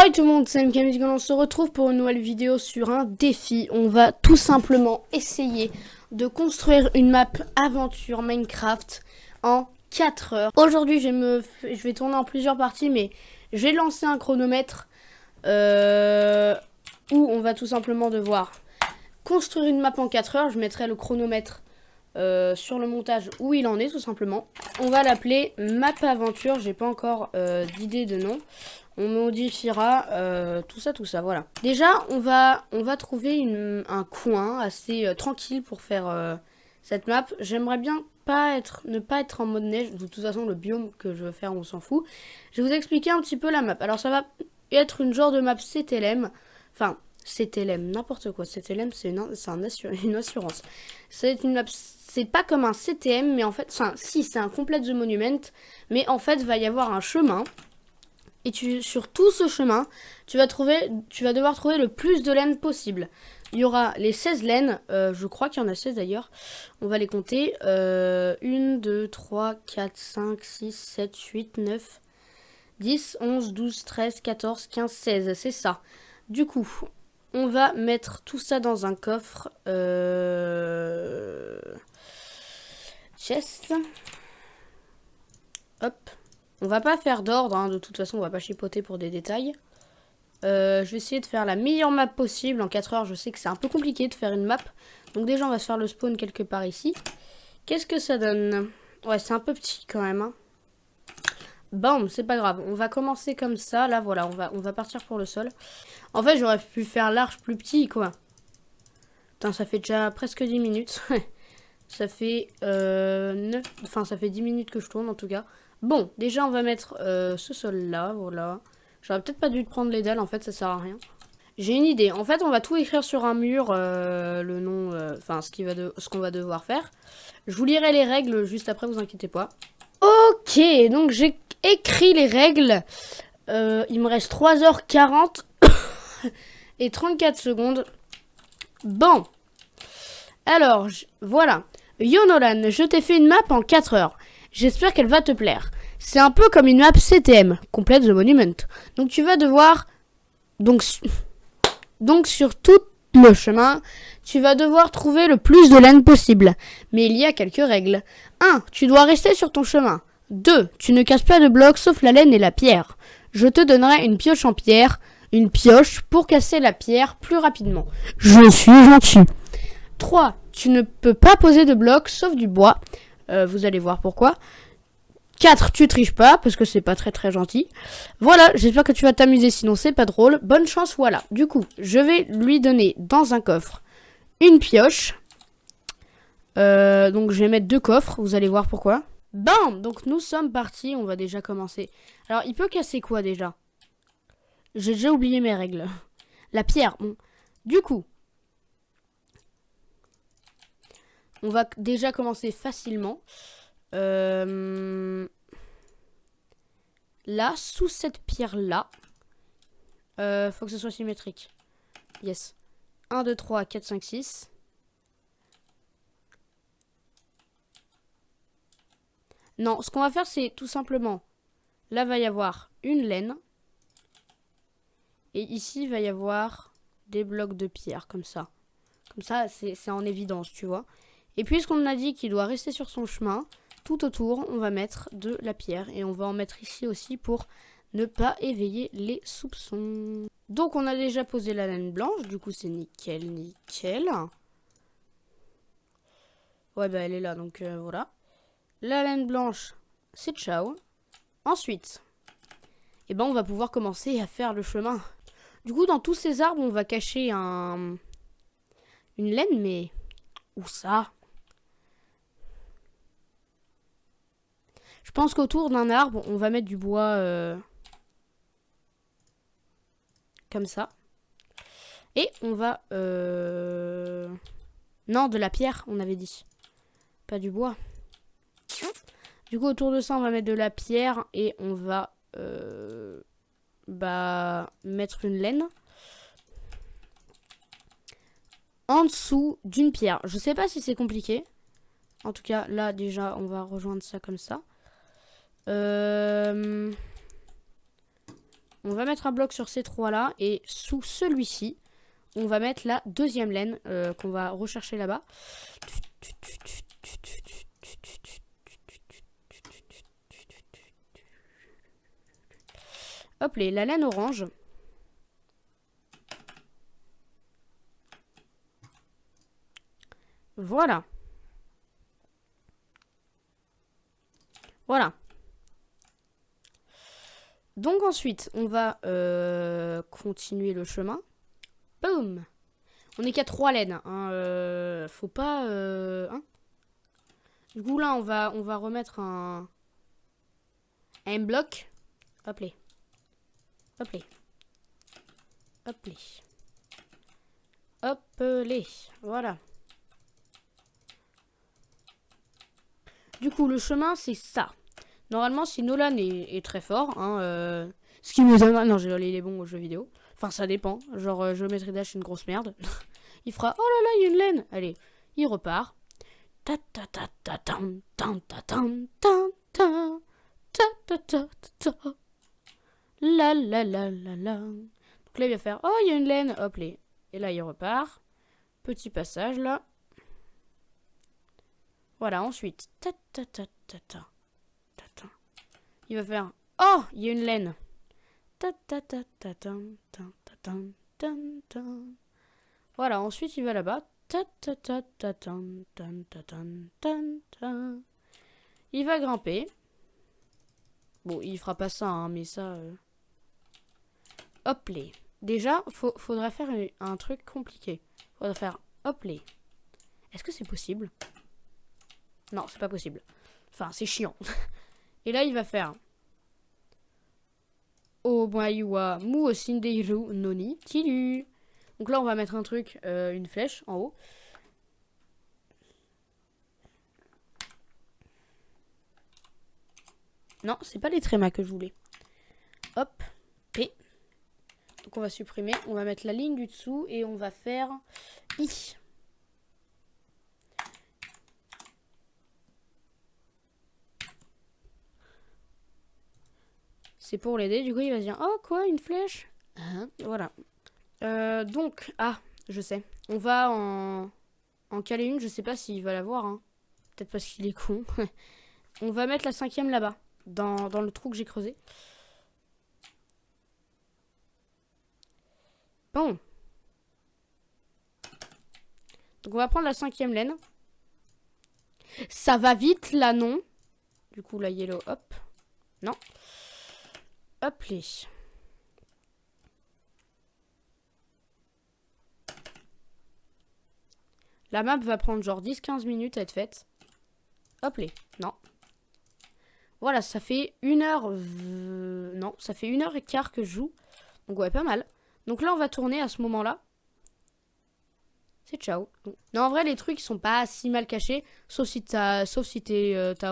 Hi tout le monde, c'est MKMusical, on se retrouve pour une nouvelle vidéo sur un défi. On va tout simplement essayer de construire une map aventure Minecraft en 4 heures. Aujourd'hui je vais tourner en plusieurs parties, mais je vais lancer un chronomètre où on va tout simplement devoir construire une map en 4 heures. Je mettrai le chronomètre sur le montage où il en est tout simplement. On va l'appeler map aventure, j'ai pas encore d'idée de nom. On modifiera tout ça, voilà. Déjà, on va trouver un coin assez tranquille pour faire cette map. J'aimerais bien ne pas être en mode neige. De toute façon, le biome que je veux faire, on s'en fout. Je vais vous expliquer un petit peu la map. Alors, ça va être une genre de map CTLM. Enfin, CTLM, n'importe quoi. CTLM, c'est une assurance. C'est une map... C'est pas comme un CTM, mais en fait... Enfin, si, c'est un Complete the Monument. Mais en fait, va y avoir un chemin... Et sur tout ce chemin, tu vas devoir trouver le plus de laine possible. Il y aura les 16 laines, je crois qu'il y en a 16 d'ailleurs. On va les compter. 1, 2, 3, 4, 5, 6, 7, 8, 9, 10, 11, 12, 13, 14, 15, 16. C'est ça. Du coup, on va mettre tout ça dans un coffre. Chest. Hop. On va pas faire d'ordre, hein, de toute façon on va pas chipoter pour des détails. Je vais essayer de faire la meilleure map possible. En 4 heures, je sais que c'est un peu compliqué de faire une map. Donc déjà on va se faire le spawn quelque part ici. Qu'est-ce que ça donne? Ouais, c'est un peu petit quand même. Hein. Bam, c'est pas grave. On va commencer comme ça. Là voilà, on va partir pour le sol. En fait j'aurais pu faire l'arche plus petit quoi. Putain, ça fait déjà presque 10 minutes. Ça fait 9... Enfin ça fait 10 minutes que je tourne en tout cas. Bon, déjà on va mettre ce sol là, voilà. J'aurais peut-être pas dû prendre les dalles, en fait ça sert à rien. J'ai une idée, en fait on va tout écrire sur un mur, le nom, enfin ce qu'on va devoir faire. Je vous lirai les règles juste après, vous inquiétez pas. Ok, donc j'ai écrit les règles. Il me reste 3h40 et 34 secondes. Bon, alors, voilà. Yo Nolan, je t'ai fait une map en 4 heures. J'espère qu'elle va te plaire. C'est un peu comme une map CTM, Complete the Monument. Donc tu vas devoir... Donc sur tout le chemin, tu vas devoir trouver le plus de laine possible. Mais il y a quelques règles. 1. Tu dois rester sur ton chemin. 2. Tu ne casses pas de blocs sauf la laine et la pierre. Je te donnerai une pioche en pierre, une pioche pour casser la pierre plus rapidement. Je suis gentil. 3. Tu ne peux pas poser de blocs sauf du bois. Vous allez voir pourquoi. 4. Tu triches pas parce que c'est pas très gentil. Voilà, j'espère que tu vas t'amuser, sinon c'est pas drôle. Bonne chance, voilà. Du coup, je vais lui donner dans un coffre une pioche. Donc je vais mettre 2 coffres, vous allez voir pourquoi. Bam! Donc nous sommes partis, on va déjà commencer. Alors il peut casser quoi déjà? J'ai déjà oublié mes règles. La pierre, bon. Du coup, on va déjà commencer facilement. Là, sous cette pierre-là, faut que ce soit symétrique. Yes. 1, 2, 3, 4, 5, 6. Non, ce qu'on va faire, c'est tout simplement... Là, va y avoir une laine. Et ici, va y avoir des blocs de pierre, comme ça. Comme ça, c'est en évidence, tu vois. Et puisqu'on a dit qu'il doit rester sur son chemin, tout autour, on va mettre de la pierre. Et on va en mettre ici aussi pour ne pas éveiller les soupçons. Donc, on a déjà posé la laine blanche. Du coup, c'est nickel, nickel. Ouais, bah, elle est là, donc voilà. La laine blanche, c'est ciao. Ensuite, eh ben, on va pouvoir commencer à faire le chemin. Du coup, dans tous ces arbres, on va cacher une laine, mais où ça? Je pense qu'autour d'un arbre, on va mettre du bois comme ça. Et on va... Non, de la pierre, on avait dit. Pas du bois. Du coup, autour de ça, on va mettre de la pierre et on va mettre une laine. En dessous d'une pierre. Je sais pas si c'est compliqué. En tout cas, là, déjà, on va rejoindre ça comme ça. On On va mettre un bloc sur ces 3 là. Et sous celui-ci, on va mettre la deuxième laine qu'on va rechercher là-bas. Hop, la laine orange. Voilà. Voilà. Donc ensuite, on va continuer le chemin. Boum. On n'est qu'à 3 laines. Hein, faut pas... hein. Du coup là, on va remettre un bloc. Hop les. Hop les. Hop les. Hop les. Voilà. Du coup, le chemin, c'est ça. Normalement, si Nolan est très fort, hein, ce qui me donne... Non, il est bon aux jeux vidéo. Enfin, ça dépend. Genre, Geometry Dash, c'est une grosse merde. Il fera, oh là là, il y a une laine. Allez, il repart. La la la la la. Donc là, il va faire, oh, il y a une laine. Hop, les. Et là, il repart. Petit passage, là. Voilà, ensuite. Il va faire, oh, il y a une laine. Voilà, ensuite il va là-bas. Il va grimper. Bon, il fera pas ça, hein, mais ça... Hop les. Déjà, faudrait faire un truc compliqué. Faudrait faire hop les. Est-ce que c'est possible? Non, c'est pas possible. Enfin, c'est chiant. Et là, il va faire... Omayuwa mu osindeiru noni tiru. Donc là, on va mettre un truc, une flèche en haut. Non, c'est pas les trémas que je voulais. Hop, P. Donc on va supprimer. On va mettre la ligne du dessous et on va faire I. C'est pour l'aider. Du coup, il va se dire, oh quoi, une flèche? Voilà. Donc, je sais. On va en caler une. Je sais pas s'il va l'avoir. Hein. Peut-être parce qu'il est con. On va mettre la 5e là-bas. Dans le trou que j'ai creusé. Bon. Donc, on va prendre la 5e laine. Ça va vite, là, non? Du coup, la yellow, hop. Non. Hop, les. La map va prendre genre 10-15 minutes à être faite. Hop les. Non. Voilà, ça fait 1h... Non, ça fait 1h15 que je joue. Donc ouais, pas mal. Donc là, on va tourner à ce moment-là. C'est ciao. Non, en vrai, les trucs, ils sont pas si mal cachés. Sauf si t'as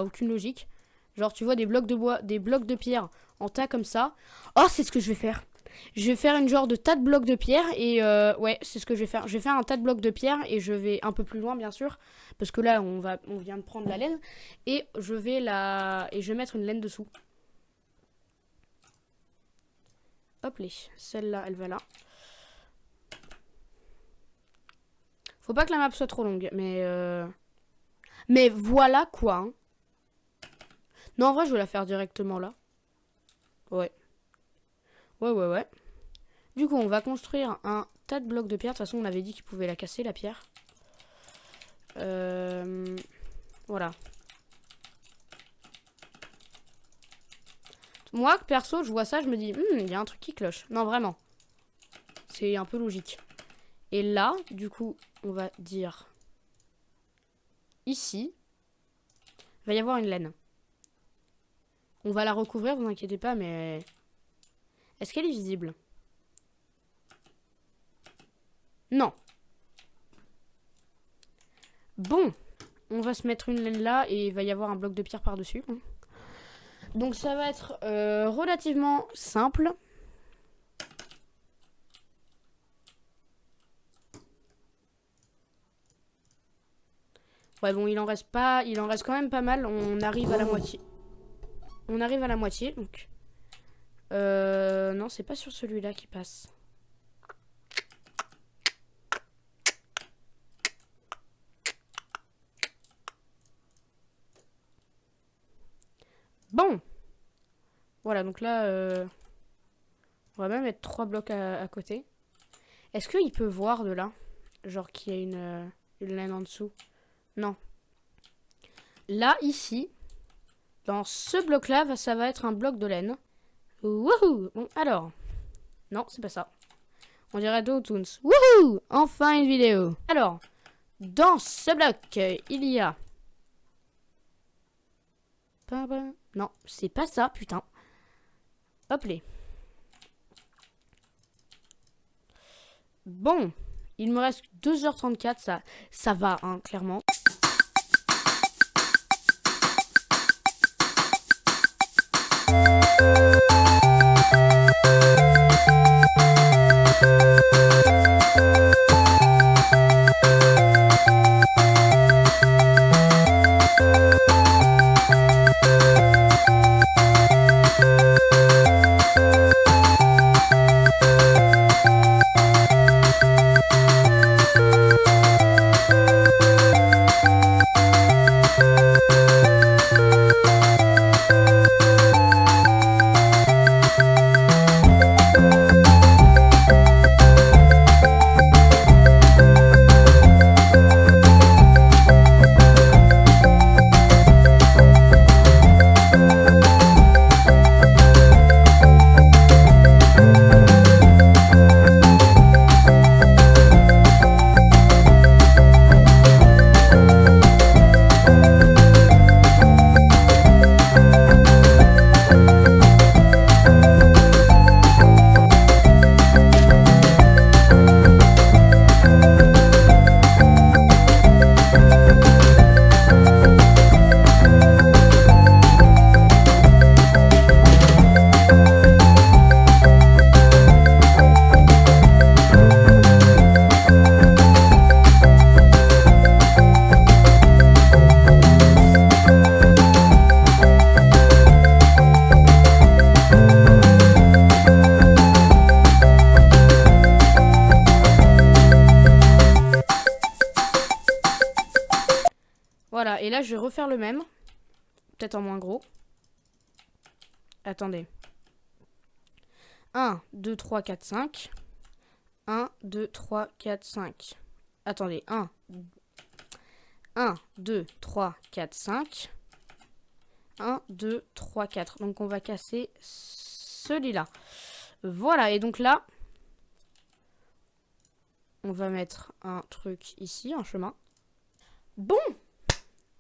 aucune logique. Genre, tu vois des blocs de bois, des blocs de pierre en tas comme ça. Oh, c'est ce que je vais faire. Je vais faire une genre de tas de blocs de pierre et ouais, c'est ce que je vais faire. Je vais faire un tas de blocs de pierre et je vais un peu plus loin bien sûr parce que là on vient de prendre la laine et je vais mettre une laine dessous. Hop les, celle-là elle va là. Faut pas que la map soit trop longue mais voilà quoi. Hein. Non en vrai je vais la faire directement là. Ouais. Ouais. Du coup, on va construire un tas de blocs de pierre. De toute façon, on avait dit qu'il pouvait la casser, la pierre. Voilà. Moi, perso, je vois ça, je me dis, il y a un truc qui cloche. Non, vraiment. C'est un peu logique. Et là, du coup, on va dire... Ici, il va y avoir une laine. On va la recouvrir, vous inquiétez pas, mais... Est-ce qu'elle est visible? Non. Bon. On va se mettre une laine là et il va y avoir un bloc de pierre par-dessus. Donc ça va être relativement simple. Ouais bon, il en reste quand même pas mal. On arrive à la moitié. Donc... non, non, c'est pas sur celui-là qui passe. Bon. Voilà, donc là, on va même mettre 3 blocs à côté. Est-ce qu'il peut voir de là? Genre qu'il y a une laine en dessous? Non. Là, ici, dans ce bloc-là, ça va être un bloc de laine. Wouhou! Bon, alors. Non, c'est pas ça. On dirait Dotoons. Wouhou! Enfin une vidéo. Alors, dans ce bloc, il y a... Non, c'est pas ça, putain. Hop les. Bon, il me reste 2h34, ça va, hein, clairement. Voilà, et là je vais refaire le même. Peut-être en moins gros. Attendez. 1, 2, 3, 4, 5. 1, 2, 3, 4, 5. Attendez, 1, 2, 3, 4, 5. 1, 2, 3, 4. Donc on va casser celui-là. Voilà, et donc là, on va mettre un truc ici, un chemin. Bon!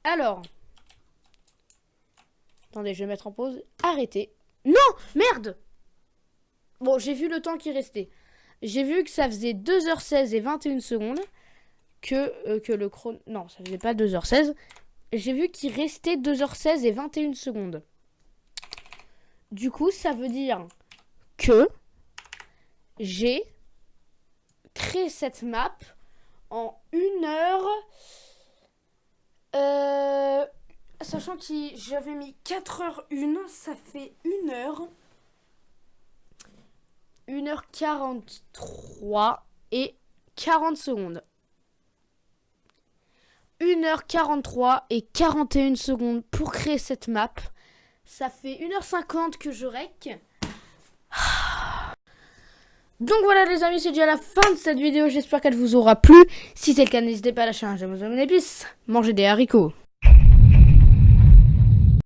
Alors, attendez, je vais mettre en pause. Arrêtez. Non, merde. Bon, j'ai vu le temps qui restait. J'ai vu que ça faisait 2h16 et 21 secondes. Que le chrono... Non, ça faisait pas 2h16. J'ai vu qu'il restait 2h16 et 21 secondes. Du coup, ça veut dire que j'ai créé cette map en 1 heure... sachant que j'avais mis 4h01, ça fait 1 heure. 1h43 et 40 secondes. 1h43 et 41 secondes pour créer cette map. Ça fait 1h50 que je rec. Donc voilà les amis, c'est déjà la fin de cette vidéo. J'espère qu'elle vous aura plu. Si c'est le cas, n'hésitez pas à lâcher un j'aime aux épices. Mangez des haricots.